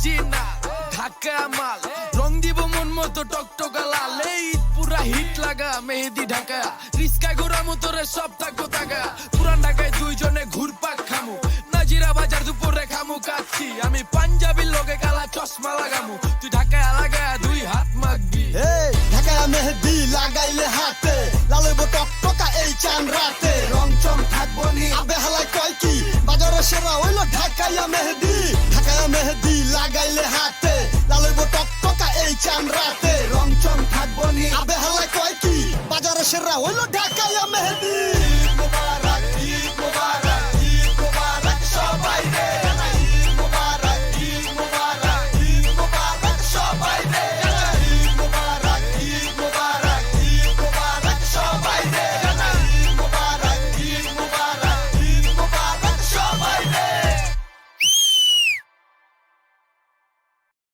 Original Dhaka মাল, রং দিব মন মতো টকটকা লাল। এই পুরা হিট লাগা মেহেদি ঢাকা, রিস্কা ঘোরা মতরে সব থাকবো টাকা। পুরান ঢাকায় দুইজনে ঘুরপাক খামু, নাজিরা বাজার দুপুরে খামু কাচ্ছি। আমি পাঞ্জাবির লগে কালা চশমা লাগামু, তুই ঢাকায় লাগা দুই হাত মাগবি। ঢাকায় মেহেদি লাগাইলে হাতে, লাল হইব টকটকা এই চান রাতে। রং চম থাকবো নি আবে হালাই কয় কি, বাজারে সেরা হইলো ঢাকাইয়া মেহেদি। ঢাকায় মেহেদি